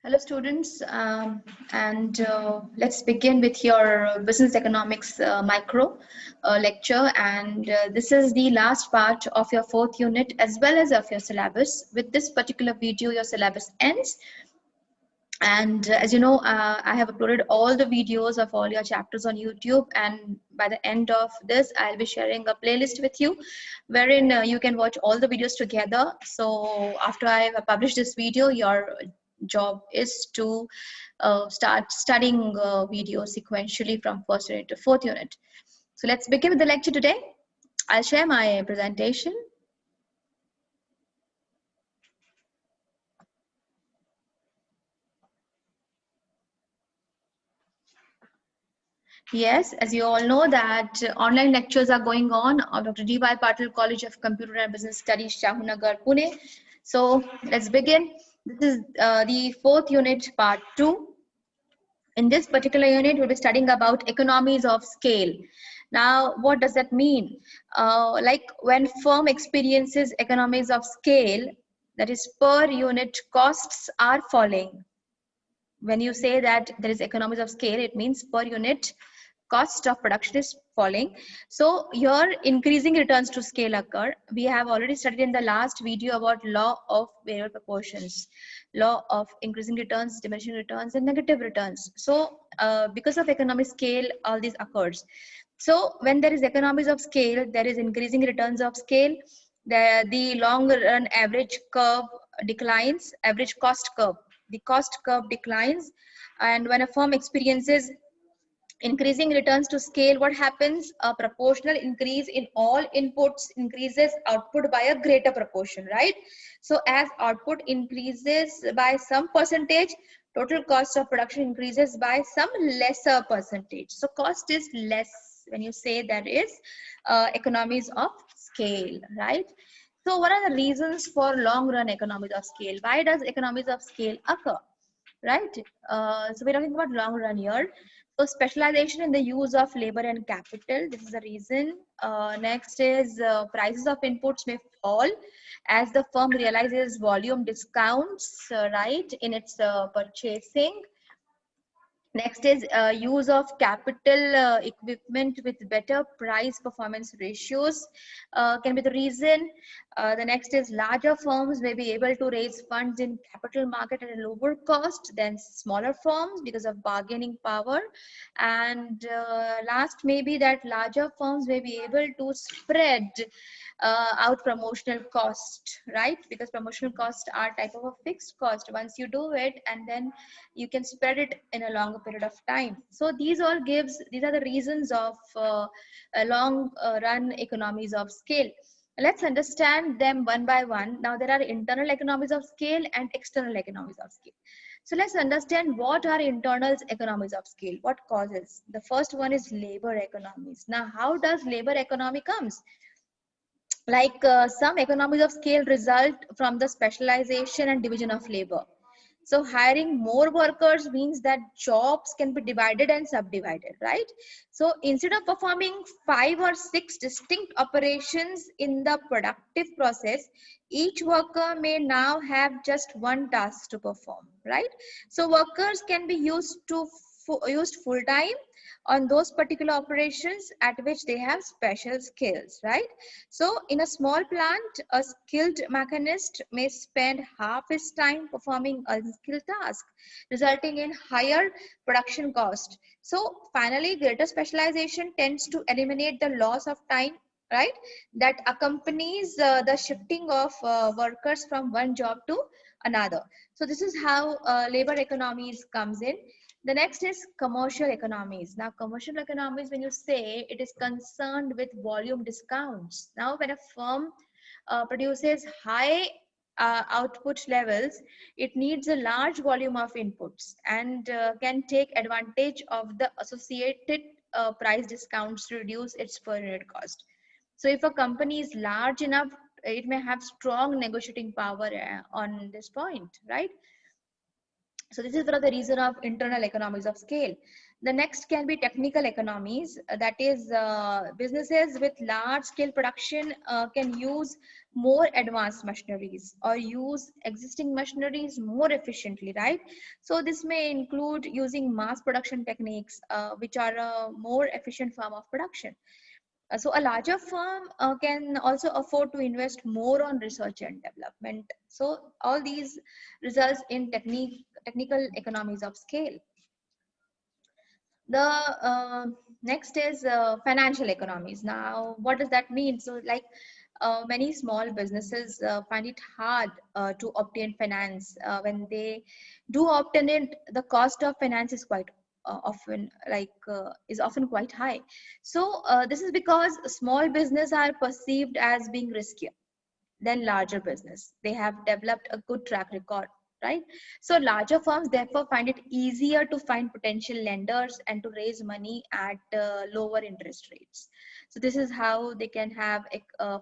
Hello, students, and let's begin with your business economics micro lecture. And this is the last part of your fourth unit as well as of your syllabus. With this particular video, your syllabus ends. And as you know, I have uploaded all the videos of all your chapters on YouTube. And by the end of this, I'll be sharing a playlist with you wherein you can watch all the videos together. So after I have published this video, your job is to start studying video sequentially from first unit to fourth unit. So let's begin with the lecture today. I'll share my presentation. Yes, as you all know that online lectures are going on of Dr.D.Y.Patil College of Computer and Business Studies, Shahunagar, Pune. So let's begin. This is the fourth unit, part 2. In this particular unit, we'll be studying about economies of scale. Now, what does that mean? Like when firm experiences economies of scale, that is per unit costs are falling. When you say that there is economies of scale, it means per unit cost of production is falling. So your increasing returns to scale occur. We have already studied in the last video about law of variable proportions, law of increasing returns, diminishing returns, and negative returns. So because of economic scale, all this occurs. So when there is economies of scale, there is increasing returns of scale. The long run average curve declines, average cost curve. The cost curve declines, and when a firm experiences increasing returns to scale, what happens? A proportional increase in all inputs increases output by a greater proportion, right? So as output increases by some percentage, total cost of production increases by some lesser percentage. So cost is less when you say there is economies of scale, right? So what are the reasons for long run economies of scale? Why does economies of scale occur? Right? So we're talking about long run here. So specialization in the use of labor and capital. This is the reason. Next is prices of inputs may fall as the firm realizes volume discounts, right, in its purchasing. Next is use of capital equipment with better price performance ratios can be the reason. The next is larger firms may be able to raise funds in capital market at a lower cost than smaller firms because of bargaining power. And last may be that larger firms may be able to spread out promotional cost, right? Because promotional costs are type of a fixed cost. Once you do it, and then you can spread it in a longer period of time. So these are the reasons of a long run economies of scale. Let's understand them one by one. Now there are internal economies of scale and external economies of scale. So let's understand what are internal economies of scale, what causes. The first one is labor economies. Now how does labor economy comes? Like some economies of scale result from the specialization and division of labor. So hiring more workers means that jobs can be divided and subdivided, right? So instead of performing 5 or 6 distinct operations in the productive process, each worker may now have just one task to perform, right? So workers can be used full time on those particular operations at which they have special skills, right? So in a small plant, a skilled mechanist may spend half his time performing unskilled task, resulting in higher production cost. So finally, greater specialization tends to eliminate the loss of time, right, that accompanies the shifting of workers from one job to another. So this is how labor economies comes in. The next is commercial economies. Now, commercial economies, when you say, it is concerned with volume discounts. Now, when a firm produces high output levels, it needs a large volume of inputs and can take advantage of the associated price discounts to reduce its per unit cost. So if a company is large enough, it may have strong negotiating power on this point, right? So this is one of the reason of internal economies of scale. The next can be technical economies. That is, businesses with large scale production can use more advanced machineries or use existing machineries more efficiently, right? So this may include using mass production techniques, which are a more efficient form of production. So a larger firm can also afford to invest more on research and development. So all these results in technical economies of scale. The next is financial economies. Now, what does that mean? So like many small businesses find it hard to obtain finance. When they do obtain it, the cost of finance is quite often is often quite high. So this is because small business are perceived as being riskier than larger business. They have developed a good track record, right? So larger firms therefore find it easier to find potential lenders and to raise money at lower interest rates. So this is how they can have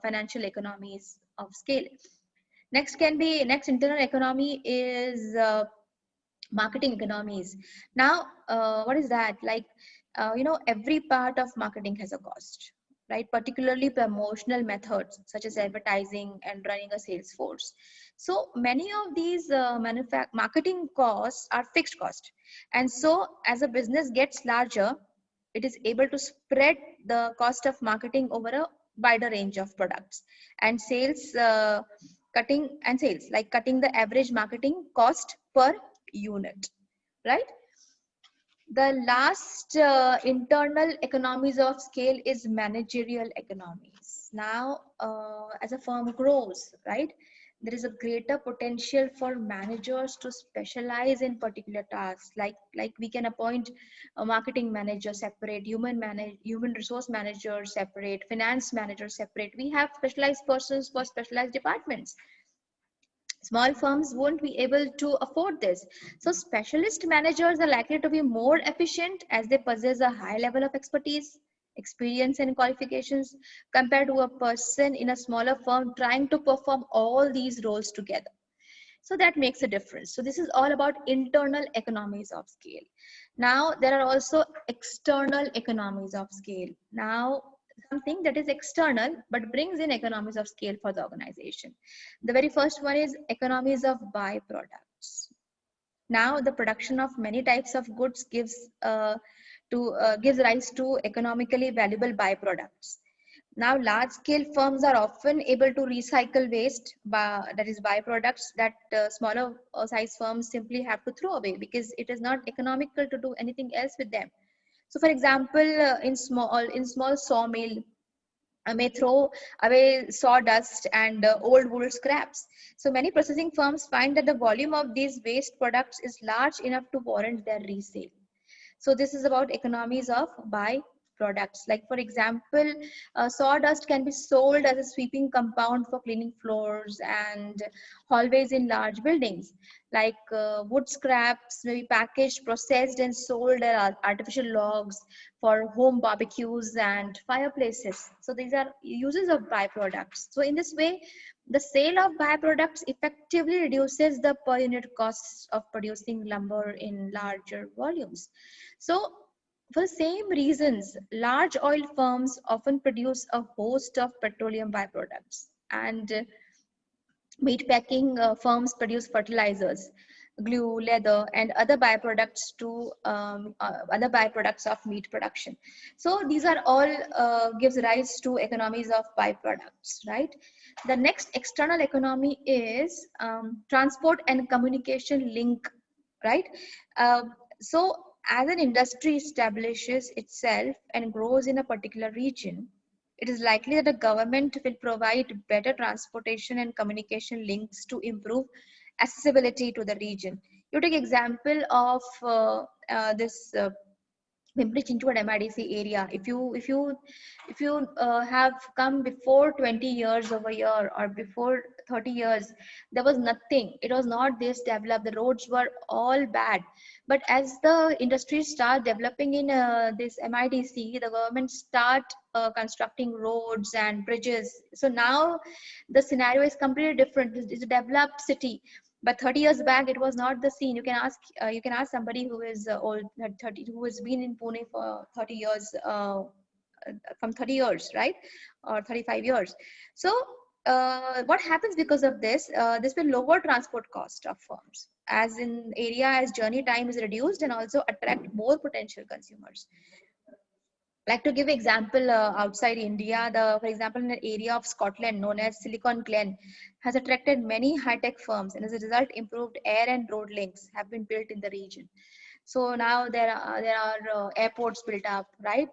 financial economies of scale. Next internal economy is marketing economies. Now what is that like? Every part of marketing has a cost, right? Particularly promotional methods such as advertising and running a sales force. So many of these marketing costs are fixed cost, and so as a business gets larger, it is able to spread the cost of marketing over a wider range of products and sales. Cutting the average marketing cost per unit, right? The last internal economies of scale is managerial economies. Now, as a firm grows, right, there is a greater potential for managers to specialize in particular tasks. Like we can appoint a marketing manager separate, human resource manager separate, finance manager separate. We have specialized persons for specialized departments. Small firms won't be able to afford this. So specialist managers are likely to be more efficient as they possess a high level of expertise, experience and qualifications compared to a person in a smaller firm trying to perform all these roles together. So that makes a difference. So this is all about internal economies of scale. Now there are also external economies of scale. Now something that is external but brings in economies of scale for the organization. The very first one is economies of byproducts. Now the production of many types of goods gives rise to economically valuable byproducts. Now, large-scale firms are often able to recycle waste, that is byproducts that smaller size firms simply have to throw away because it is not economical to do anything else with them. So, for example, in small sawmill, may throw away sawdust and old wool scraps. So many processing firms find that the volume of these waste products is large enough to warrant their resale. So this is about economies of byproducts. Like for example, sawdust can be sold as a sweeping compound for cleaning floors and hallways in large buildings. Like wood scraps may be packaged, processed and sold as artificial logs for home barbecues and fireplaces. So these are uses of byproducts. So in this way, the sale of byproducts effectively reduces the per unit costs of producing lumber in larger volumes. So, for the same reasons, large oil firms often produce a host of petroleum byproducts, and meatpacking firms produce fertilizers, glue, leather, and other byproducts of meat production. So these are all gives rise to economies of byproducts, right? The next external economy is transport and communication link, right? So as an industry establishes itself and grows in a particular region, it is likely that the government will provide better transportation and communication links to improve accessibility to the region. You take example of this Pimpri Chinchwad MIDC area. If you have come before 20 years over here or before 30 years, there was nothing. It was not this developed. The roads were all bad. But as the industry start developing in this MIDC, the government start constructing roads and bridges. So now the scenario is completely different. It's a developed city. But 30 years back, it was not the scene. You can ask somebody who is old, 30, who has been in Pune for 30 years, from 30 years, right? Or 35 years. So what happens because of this? This will lower transport cost of firms, as in area as journey time is reduced, and also attract more potential consumers. Like to give example, outside India, for example, in an area of Scotland known as Silicon Glen has attracted many high-tech firms, and as a result, improved air and road links have been built in the region. So now there are airports built up, right?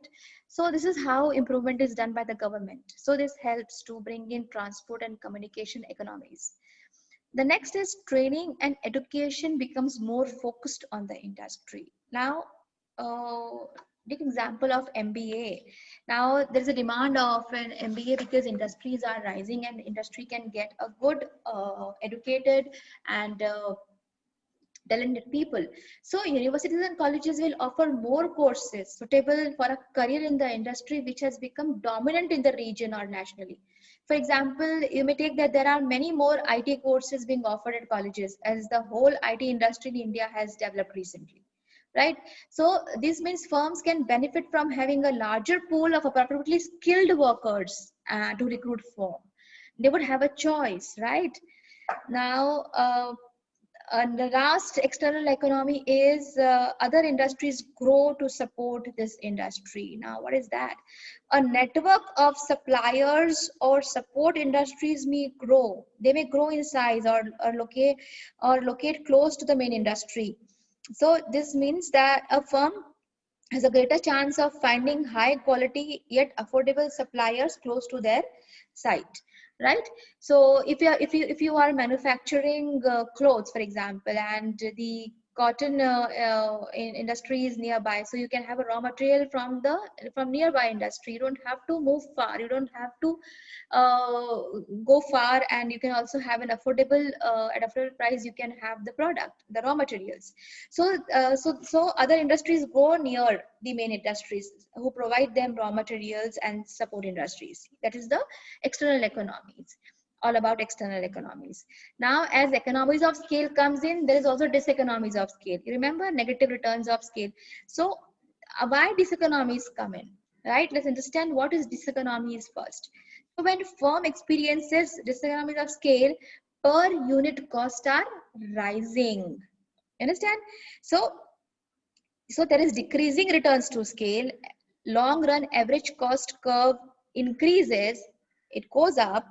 So this is how improvement is done by the government. So this helps to bring in transport and communication economies. The next is training and education becomes more focused on the industry. Now, uh, take example of MBA. Now there is a demand of an MBA because industries are rising and industry can get a good educated and talented people. So universities and colleges will offer more courses suitable for a career in the industry which has become dominant in the region or nationally. For example, you may take that there are many more IT courses being offered at colleges as the whole IT industry in India has developed recently. Right? So this means firms can benefit from having a larger pool of appropriately skilled workers to recruit from. They would have a choice, right? Now, and the last external economy is other industries grow to support this industry. Now, what is that? A network of suppliers or support industries may grow. They may grow in size or locate close to the main industry. So this means that a firm has a greater chance of finding high quality yet affordable suppliers close to their site, right? So if you are manufacturing clothes, for example, and the cotton industry is nearby, so you can have a raw material from nearby industry. You don't have to move far, you don't have to uh, go far, and you can also have an affordable at affordable price. You can have the product, the raw materials. So other industries go near the main industries who provide them raw materials and support industries. That is the external economies, all about external economies. Now, as economies of scale comes in, there is also diseconomies of scale. You remember negative returns of scale. So why diseconomies come in, right? Let's understand what is diseconomies first. So when firm experiences diseconomies of scale, per unit cost are rising. Understand? So there is decreasing returns to scale. Long run average cost curve increases, it goes up.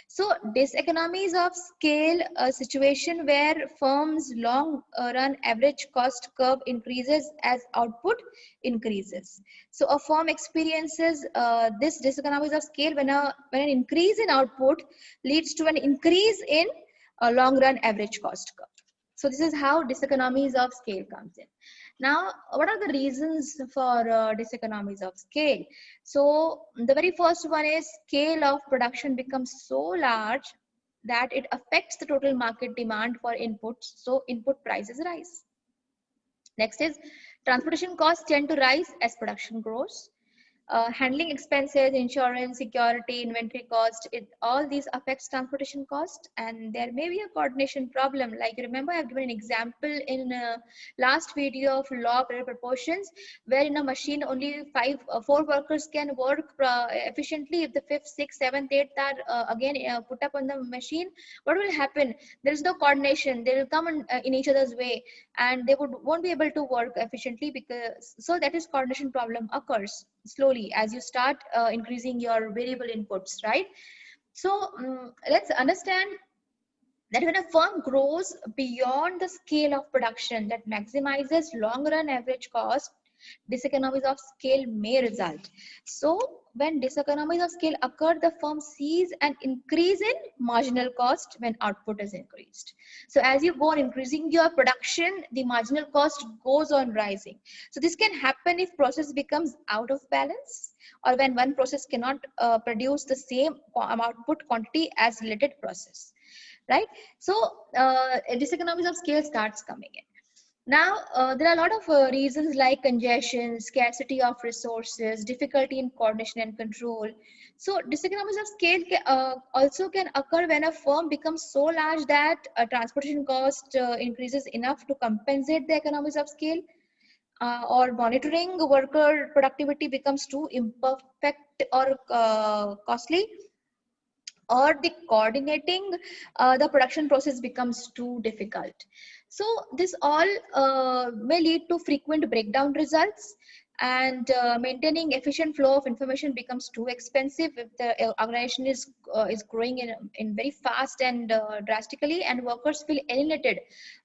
So diseconomies of scale, a situation where firms long run average cost curve increases as output increases. So a firm experiences this diseconomies of scale when an increase in output leads to an increase in a long run average cost curve. So this is how diseconomies of scale comes in. Now, what are the reasons for diseconomies of scale? So the very first one is scale of production becomes so large that it affects the total market demand for inputs. So input prices rise. Next is transportation costs tend to rise as production grows. Handling expenses, insurance, security, inventory cost, all these affects transportation cost, and there may be a coordination problem. Like remember, I've given an example in last video of law of proportions, where in a machine only four workers can work efficiently. If the fifth, sixth, seventh, eighth are again put up on the machine, what will happen? There is no coordination. They will come in each other's way, and they won't be able to work efficiently, because so that is coordination problem occurs slowly as you start increasing your variable inputs, right? So let's understand that when a firm grows beyond the scale of production that maximizes long run average cost, diseconomies of scale may result. So when diseconomies of scale occur, the firm sees an increase in marginal cost when output is increased. So as you go on increasing your production, the marginal cost goes on rising. So this can happen if process becomes out of balance, or when one process cannot produce the same output quantity as related process, right? So diseconomies of scale starts coming in. Now, there are a lot of reasons like congestion, scarcity of resources, difficulty in coordination and control. So, diseconomies of scale also can occur when a firm becomes so large that transportation cost increases enough to compensate the economies of scale, or monitoring worker productivity becomes too imperfect or costly, or the coordinating the production process becomes too difficult. So this all may lead to frequent breakdown results, and maintaining efficient flow of information becomes too expensive if the organization is growing in very fast and drastically, and workers feel alienated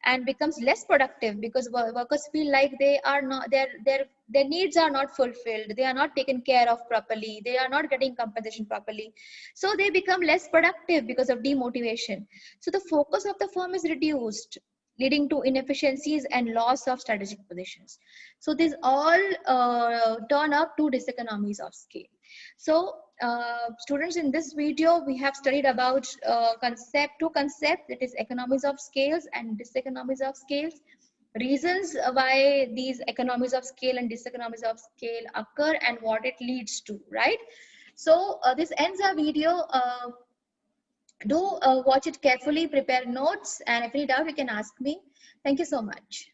and becomes less productive because workers feel like they are not their needs are not fulfilled, they are not taken care of properly, they are not getting compensation properly, so they become less productive because of demotivation. So the focus of the firm is reduced, leading to inefficiencies and loss of strategic positions. So these all turn up to diseconomies of scale. So students, in this video we have studied about two concepts, that is economies of scales and diseconomies of scales, reasons why these economies of scale and diseconomies of scale occur, and what it leads to, right? So this ends our video. Do watch it carefully, prepare notes, and if any doubt you can ask me. Thank you so much.